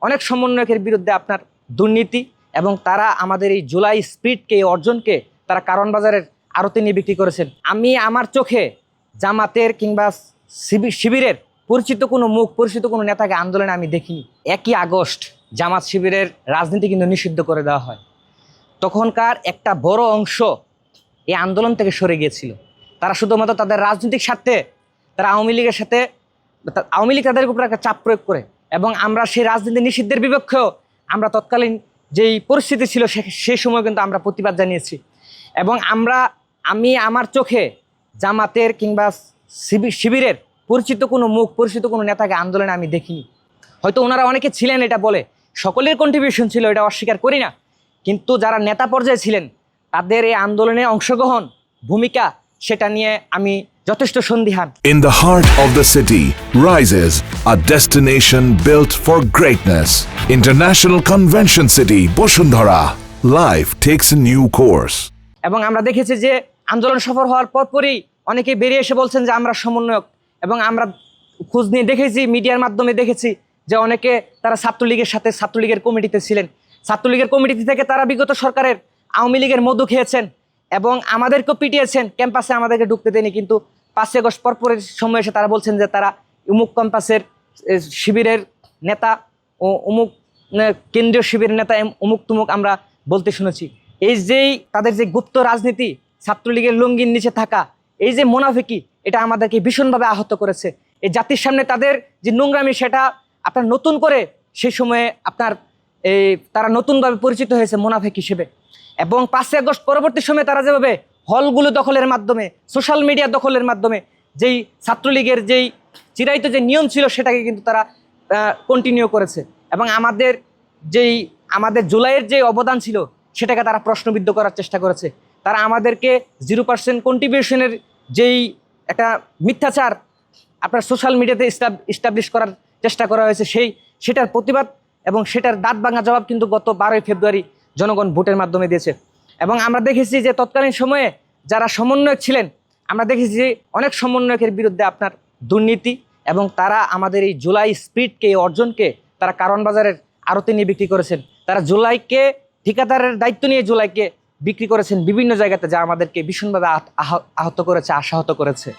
অনেক সমন্বয়কের বিরুদ্ধে আপনার দুর্নীতি এবং তারা আমাদের এই জুলাই স্পিরিটকে, এই অর্জনকে তারা কারণ বাজারের আড়তে নিয়ে বিক্রি করেছেন। আমি আমার চোখে জামাতের কিংবা শিবিরের পরিচিত কোনো মুখ, পরিচিত কোনো নেতাকে আন্দোলনে আমি দেখিনি। 1 আগস্ট জামাত শিবিরের রাজনীতি কিন্তু নিষিদ্ধ করে দেওয়া হয়। তখনকার একটা বড় অংশ এই আন্দোলন থেকে সরে গিয়েছিল। তারা শুধুমাত্র তাদের রাজনৈতিক স্বার্থে তারা আওয়ামী লীগ তাদের উপর একটা চাপ প্রয়োগ করে, এবং আমরা সেই রাজনীতি নিষিদ্ধের বিপক্ষেও আমরা তৎকালীন যেই পরিস্থিতি ছিল সেই সময় কিন্তু আমরা প্রতিবাদ জানিয়েছি। এবং আমি আমার চোখে জামাতের কিংবা শিবিরের পরিচিত কোনো মুখ, পরিচিত কোনো নেতাকে আন্দোলনে আমি দেখিনি। হয়তো ওনারা অনেকে ছিলেন, এটা বলে সকলের কন্ট্রিবিউশন ছিল, এটা অস্বীকার করি না, কিন্তু যারা নেতা পর্যায়ে ছিলেন তাদের এই আন্দোলনে অংশগ্রহণ, ভূমিকা, সেটা নিয়ে আমি যথেষ্ট সন্দিহান। In the heart of the city rises a destination built for greatness. International Convention City, Bosundhara. Life takes a new course. এবং আমরা দেখেছি যে আন্দোলন সফল হওয়ার পরপরই অনেকে বেরিয়ে এসে বলছেন যে আমরা সমন্বয়ক, এবং আমরা খোঁজ নিয়ে দেখেছি, মিডিয়ার মাধ্যমে দেখেছি যে অনেকে তারা ছাত্রলীগের সাথে, ছাত্রলীগের কমিটিতে ছিলেন। ছাত্রলীগের কমিটি থেকে তারা বিগত সরকারের আওয়ামী লীগের মধু খেয়েছেন এবং আমাদেরকেও পিটিয়েছেন, ক্যাম্পাসে আমাদেরকে ঢুকতে দেয়নি। কিন্তু 5 আগস্ট পরপরের সময় এসে তারা বলছেন যে তারা অমুক ক্যাম্পাসের শিবিরের নেতা ও অমুক কেন্দ্রীয় শিবিরের নেতা, অমুক তুমুক আমরা বলতে শুনেছি। এই যেই তাদের যে গুপ্ত রাজনীতি, ছাত্রলীগের লুঙ্গির নিচে থাকা, এই যে মুনাফিকি, এটা আমাদেরকে ভীষণভাবে আহত করেছে। এই জাতির সামনে তাদের যে নোংরামি, সেটা আপনার নতুন করে সেই সময়ে আপনার তারা নতুনভাবে পরিচিত হয়েছে মুনাফিক হিসেবে। এবং 5 আগস্ট পরবর্তী সময়ে তারা যেভাবে হলগুলো দখলের মাধ্যমে, সোশ্যাল মিডিয়া দখলের মাধ্যমে যেই ছাত্রলীগের যেই চিরায়ত যে নিয়ম ছিল সেটাকে কিন্তু তারা কন্টিনিউ করেছে, এবং আমাদের জুলাইয়ের যে অবদান ছিল সেটাকে তারা প্রশ্নবিদ্ধ করার চেষ্টা করেছে। তারা আমাদেরকে 0% কন্ট্রিবিউশনের যেই একটা মিথ্যাচার আপনার সোশ্যাল মিডিয়াতে ইস্টাবলিশ করার চেষ্টা করা হয়েছে, সেটার প্রতিবাদ এবং সেটার দাঁত ভাঙা জবাব কিন্তু গত 12ই ফেব্রুয়ারি জনগণ ভোটের মাধ্যমে দিয়েছে। এবং আমরা দেখেছি যে তৎকালীন সময়ে যারা সমন্বয়ক ছিলেন, আমরা দেখেছি যে অনেক সমন্বয়কের বিরুদ্ধে আপনার দুর্নীতি এবং তারা আমাদের এই জুলাই স্পিরিটকে, এই অর্জনকে তারা কারণ বাজারের আড়তে নিয়ে বিক্রি করেছেন। তারা জুলাইকে ঠিকাদারের দায়িত্ব নিয়ে জুলাইকে বিক্রি করেছেন বিভিন্ন জায়গাতে, যা আমাদেরকে ভীষণভাবে আহত করেছে, আশাহত করেছে।